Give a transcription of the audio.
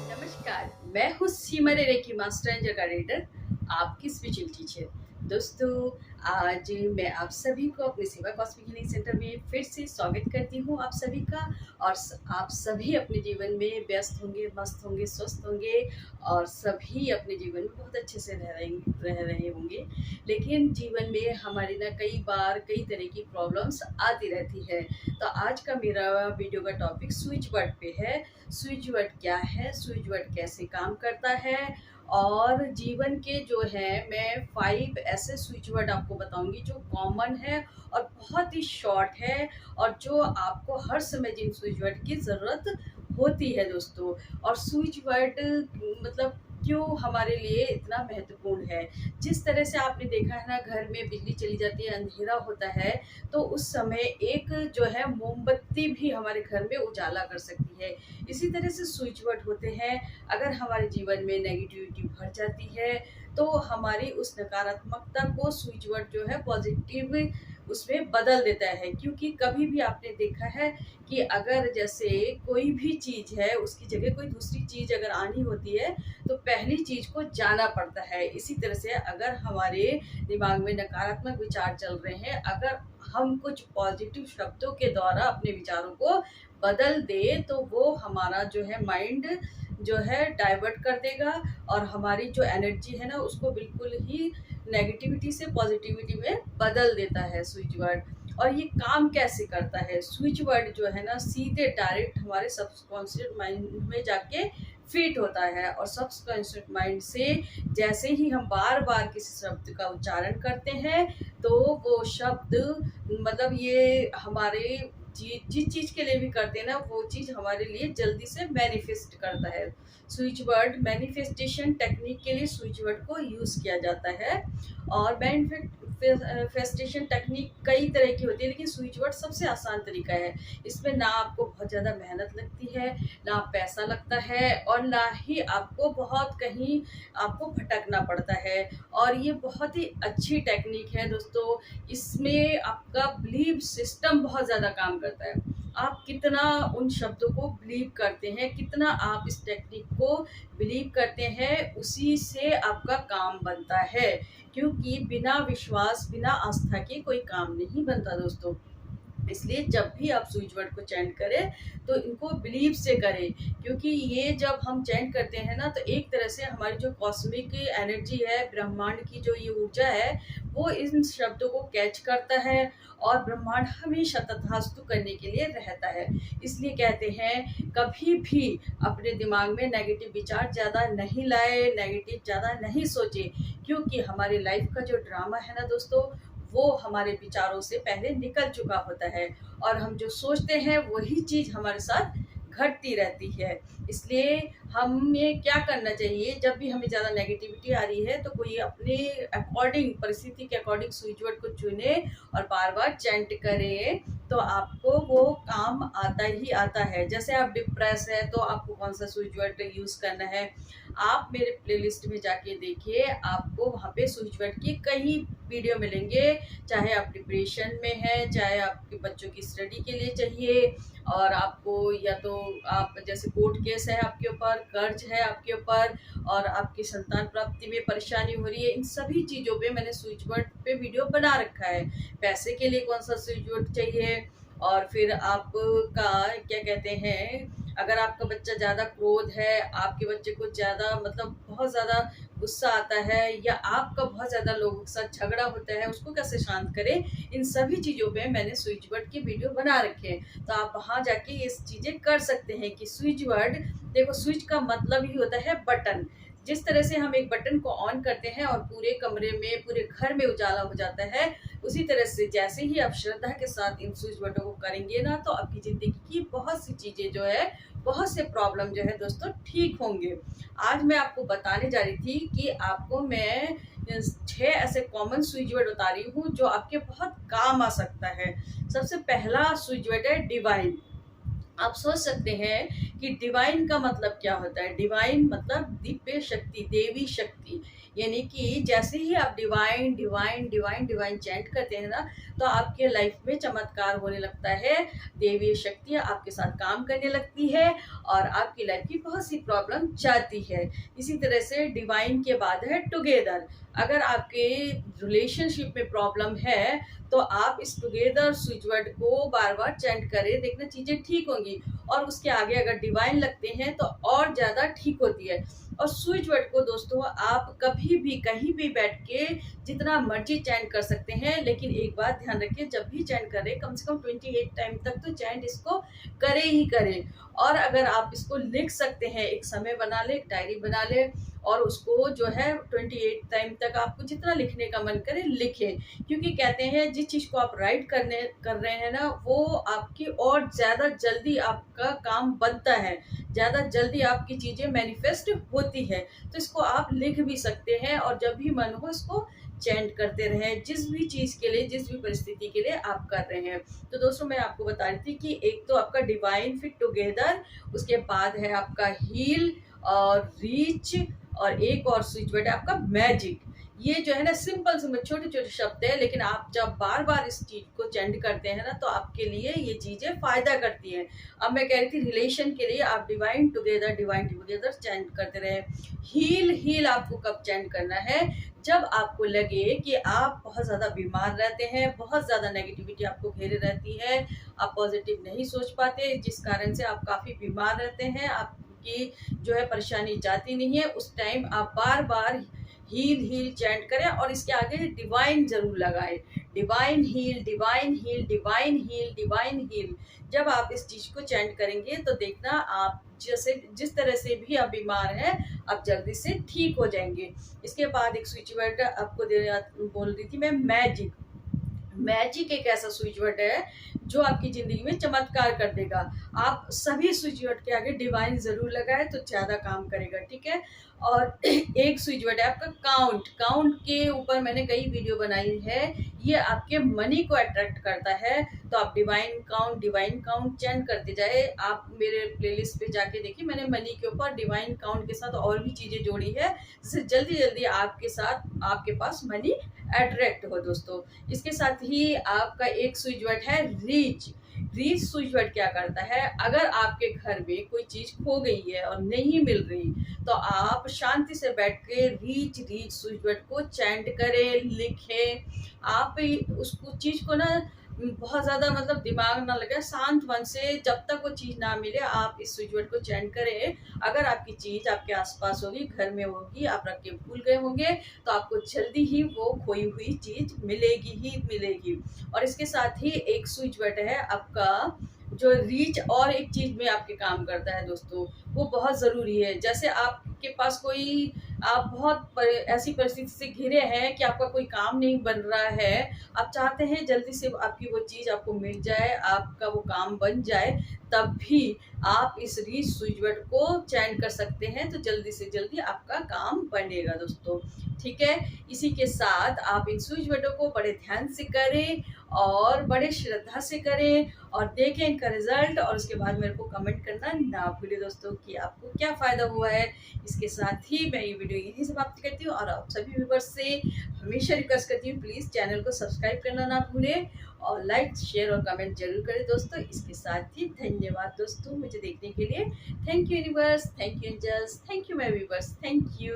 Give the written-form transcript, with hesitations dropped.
नमस्कार, मैं हूँ सीमा रेकी मास्टर एंजल गाइडेड, आपकी स्पिरिचुअल टीचर। दोस्तों, आज मैं आप सभी को अपने सेवा कॉस्मिक हीलिंग सेंटर में फिर से स्वागत करती हूँ आप सभी का। और आप सभी अपने जीवन में व्यस्त होंगे, मस्त होंगे, स्वस्थ होंगे और सभी अपने जीवन में बहुत अच्छे से रह रहे होंगे। लेकिन जीवन में हमारी ना कई बार कई तरह की प्रॉब्लम्स आती रहती है। तो आज का मेरा वीडियो का टॉपिक स्विच वर्ड पे है। स्विच वर्ड क्या है, स्विच वर्ड कैसे काम करता है, और जीवन के जो है मैं 5 ऐसे स्विच वर्ड आपको बताऊंगी जो कॉमन है और बहुत ही शॉर्ट है, और जो आपको हर समय जिन स्विच वर्ड की ज़रूरत होती है दोस्तों। और स्विच वर्ड मतलब क्यों हमारे लिए इतना महत्वपूर्ण है। जिस तरह से आपने देखा है ना, घर में बिजली चली जाती है, अंधेरा होता है, तो उस समय एक जो है मोमबत्ती भी हमारे घर में उजाला कर सकती है। इसी तरह से स्विच वर्ड होते हैं। अगर हमारे जीवन में नेगेटिविटी भर जाती है तो हमारी उस नकारात्मकता को स्विच वर्ड जो है पॉजिटिव उसमें बदल देता है। क्योंकि कभी भी आपने देखा है कि अगर जैसे कोई भी चीज़ है उसकी जगह कोई दूसरी चीज़ अगर आनी होती है तो पहली चीज़ को जाना पड़ता है। इसी तरह से अगर हमारे दिमाग में नकारात्मक विचार चल रहे हैं, अगर हम कुछ पॉजिटिव शब्दों के द्वारा अपने विचारों को बदल दे तो वो हमारा जो है माइंड जो है डाइवर्ट कर देगा, और हमारी जो एनर्जी है ना उसको बिल्कुल ही नेगेटिविटी से पॉजिटिविटी में बदल देता है स्विच वर्ड। और ये काम कैसे करता है स्विच वर्ड जो है ना, सीधे डायरेक्ट हमारे सबकॉन्शियस माइंड में जाके फिट होता है। और सबकॉन्शियस माइंड से जैसे ही हम बार बार किसी शब्द का उच्चारण करते हैं तो वो शब्द मतलब ये हमारे जिस चीज़ के लिए भी करते हैं ना वो चीज़ हमारे लिए जल्दी से मैनिफेस्ट करता है। स्विच वर्ड मैनिफेस्टेशन टेक्निक के लिए स्विच वर्ड को यूज़ किया जाता है। और मैनिफेस्टेशन टेक्निक कई तरह की होती है, लेकिन स्विच वर्ड सबसे आसान तरीका है। इसमें ना आपको बहुत ज़्यादा मेहनत लगती है, ना पैसा लगता है, और ना ही आपको बहुत कहीं आपको भटकना पड़ता है। और ये बहुत ही अच्छी टेक्निक है दोस्तों। इसमें आपका बिलीव सिस्टम बहुत ज़्यादा काम करता है। आप कितना उन शब्दों को बिलीव करते हैं, कितना आप इस टेक्निक को बिलीव करते हैं, उसी से आपका काम बनता है। क्योंकि बिना विश्वास बिना आस्था के कोई काम नहीं बनता दोस्तों। इसलिए जब भी आप स्विच वर्ड को चैंट करें तो इनको बिलीव से करें। क्योंकि ये जब हम चैंट करते हैं ना तो एक तरह से हमारी जो कॉस्मिक एनर्जी है, ब्रह्मांड की जो ये ऊर्जा है, वो इन शब्दों को कैच करता है, और ब्रह्मांड हमेशा तथास्तु करने के लिए रहता है। इसलिए कहते हैं कभी भी अपने दिमाग में नेगेटिव विचार ज़्यादा नहीं लाए, नेगेटिव ज़्यादा नहीं सोचे। क्योंकि हमारी लाइफ का जो ड्रामा है ना दोस्तों, वो हमारे विचारों से पहले निकल चुका होता है, और हम जो सोचते हैं वही चीज़ हमारे साथ घटती रहती है। इसलिए हमें क्या करना चाहिए, जब भी हमें ज़्यादा नेगेटिविटी आ रही है तो कोई अपने अकॉर्डिंग, परिस्थिति के अकॉर्डिंग स्विच वर्ड को चुने और बार बार चैंट करें, तो आपको वो काम आता ही आता है। जैसे आप डिप्रेस है तो आपको कौन सा स्विच वर्ड यूज़ करना है, आप मेरे प्लेलिस्ट में जाके देखिए, आपको वहाँ पे स्विच वर्ड की कई वीडियो मिलेंगे। चाहे आप डिप्रेशन में हैं, चाहे आपके बच्चों की स्टडी के लिए चाहिए, और आपको या तो आप जैसे कोर्ट केस है आपके ऊपर, कर्ज है आपके ऊपर, और आपकी संतान प्राप्ति में परेशानी हो रही है, इन सभी चीज़ों पे मैंने स्विच वर्ड पे वीडियो बना रखा है। पैसे के लिए कौन सा स्विच वर्ड चाहिए, और फिर आपका क्या कहते हैं, अगर आपका बच्चा ज़्यादा क्रोध है, आपके बच्चे को ज़्यादा मतलब बहुत ज़्यादा गुस्सा आता है, या आपका बहुत ज़्यादा लोगों के साथ झगड़ा होता है, उसको कैसे शांत करें, इन सभी चीज़ों पे मैंने स्विच वर्ड की वीडियो बना रखे हैं। तो आप वहाँ जाके ये चीज़ें कर सकते हैं कि स्विच वर्ड, देखो स्विच का मतलब ही होता है बटन। जिस तरह से हम एक बटन को ऑन करते हैं और पूरे कमरे में, पूरे घर में उजाला हो जाता है, उसी तरह से जैसे ही आप श्रद्धा के साथ इन स्विच बटनों को करेंगे ना, तो आपकी ज़िंदगी की बहुत सी चीज़ें जो है, बहुत से प्रॉब्लम जो है दोस्तों ठीक होंगे। आज मैं आपको बताने जा रही थी कि आपको मैं 6 ऐसे कॉमन स्विच वर्ड बता रही हूँ जो आपके बहुत काम आ सकता है। सबसे पहला स्विच वर्ड है डिवाइन। आप सोच सकते हैं कि डिवाइन का मतलब क्या होता है। डिवाइन मतलब दिव्य शक्ति, देवी शक्ति। यानी कि जैसे ही आप divine divine divine divine chant करते हैं ना, तो आपके लाइफ में चमत्कार होने लगता है, देवीय शक्तियाँ आपके साथ काम करने लगती है और आपकी लाइफ की बहुत सी प्रॉब्लम जाती है। इसी तरह से डिवाइन के बाद है टुगेदर। अगर आपके रिलेशनशिप में प्रॉब्लम है तो आप इस टुगेदर स्विच वर्ड को बार बार चैंट करें, देखना चीज़ें ठीक होंगी। और उसके आगे अगर डिवाइन लगते हैं तो और ज़्यादा ठीक होती है। और स्विच वर्ड को दोस्तों आप कभी भी कहीं भी बैठ के जितना मर्जी चैंट कर सकते हैं, लेकिन एक बात ध्यान रखिए, जब भी चैंट करें कम से कम 28 टाइम तक तो चैंट इसको करें ही करें। और अगर आप इसको लिख सकते हैं, एक समय बना ले, एक डायरी बना ले और उसको जो है 28 टाइम तक आपको जितना लिखने का मन करे लिखें। क्योंकि कहते हैं जिस चीज़ को आप राइट कर रहे हैं ना, वो आपकी और ज़्यादा जल्दी आपका काम बनता है, ज़्यादा जल्दी आपकी चीज़ें मैनिफेस्ट होती है। तो इसको आप लिख भी सकते हैं और जब भी मन हो इसको चैंट करते रहें, जिस भी चीज़ के लिए, जिस भी परिस्थिति के लिए आप कर रहे हैं। तो दोस्तों मैं आपको बता रही थी कि एक तो आपका डिवाइन फिट टुगेदर, उसके बाद है आपका हील और रीच, और एक और स्विच वर्ड है आपका मैजिक। ये जो है ना सिंपल सिंपल छोटे छोटे शब्द है, लेकिन आप जब बार बार इस चीज को चैंट करते हैं ना, तो आपके लिए ये चीजें फायदा करती हैं। अब मैं कह रही थी रिलेशन के लिए आप डिवाइन टुगेदर चैंट करते रहे। हील आपको कब चैंट करना है, जब आपको लगे कि आप बहुत ज़्यादा बीमार रहते हैं, बहुत ज़्यादा नेगेटिविटी आपको घेरे रहती है, आप पॉजिटिव नहीं सोच पाते, जिस कारण से आप काफ़ी बीमार रहते हैं, आपकी जो है परेशानी जाती नहीं है, उस टाइम आप बार बार हील चैंट करें और इसके आगे डिवाइन जरूर लगाएं। Divine heal divine heal divine heal divine heal. जब आप इस चीज को चैंट करेंगे तो देखना आप जैसे जिस तरह से भी आप बीमार हैं आप जल्दी से ठीक हो जाएंगे। इसके बाद एक स्विच वर्ड आपको बोल रही थी मैं, मैजिक। मैजिक एक ऐसा स्विच वर्ड है जो आपकी जिंदगी में चमत्कार कर देगा। आप सभी स्विच वर्ड के आगे डिवाइन जरूर लगाए तो ज्यादा काम करेगा, ठीक है। और एक स्विच वर्ड है आपका काउंट। काउंट के ऊपर मैंने कई वीडियो बनाई है, ये आपके मनी को अट्रैक्ट करता है। तो आप डिवाइन काउंट चैंट करते जाए। आप मेरे प्लेलिस्ट पे जाके देखिए, मैंने मनी के ऊपर डिवाइन काउंट के साथ और भी चीजें जोड़ी है, जिससे जल्दी जल्दी आपके पास मनी अट्रैक्ट हो दोस्तों। इसके साथ ही आपका एक स्विच वर्ड है रीच। स्विच वर्ड क्या करता है, अगर आपके घर में कोई चीज खो गई है और नहीं मिल रही, तो आप शांति से बैठ के रीच स्विच वर्ड को चैंट करें, लिखें। आप उसको चीज को ना बहुत ज्यादा मतलब दिमाग ना लगे, शांत मन से जब तक वो चीज ना मिले आप इस स्विच वर्ड को चैंट करें। अगर आपकी चीज आपके आसपास होगी, घर में होगी, आप रख के भूल गए होंगे, तो आपको जल्दी ही वो खोई हुई चीज मिलेगी ही मिलेगी। और इसके साथ ही एक स्विच वर्ड है आपका जो रीच और एक चीज में आपके काम करता है दोस्तों, वो बहुत जरूरी है। जैसे आपके पास कोई आप बहुत ऐसी परिस्थिति से घिरे हैं कि आपका कोई काम नहीं बन रहा है, आप चाहते हैं जल्दी से आपकी वो चीज आपको मिल जाए, आपका वो काम बन जाए, तब भी आप इस रीच स्विच वर्ड को चैंट कर सकते हैं, तो जल्दी से जल्दी आपका काम बनेगा दोस्तों, ठीक है। इसी के साथ आप इन स्विच वर्डों को बड़े ध्यान से करें और बड़े श्रद्धा से करें और देखें इनका रिजल्ट, और उसके बाद मेरे को कमेंट करना ना भूलें दोस्तों कि आपको क्या फ़ायदा हुआ है। इसके साथ ही मैं ये वीडियो यहीं समाप्त करती हूँ और आप सभी व्यूअर्स से हमेशा रिक्वेस्ट करती हूँ, प्लीज़ चैनल को सब्सक्राइब करना ना भूलें और लाइक शेयर और कमेंट जरूर करें दोस्तों। इसके साथ ही धन्यवाद दोस्तों मुझे देखने के लिए। Thank you universe, thank you angels, thank you my viewers, thank you.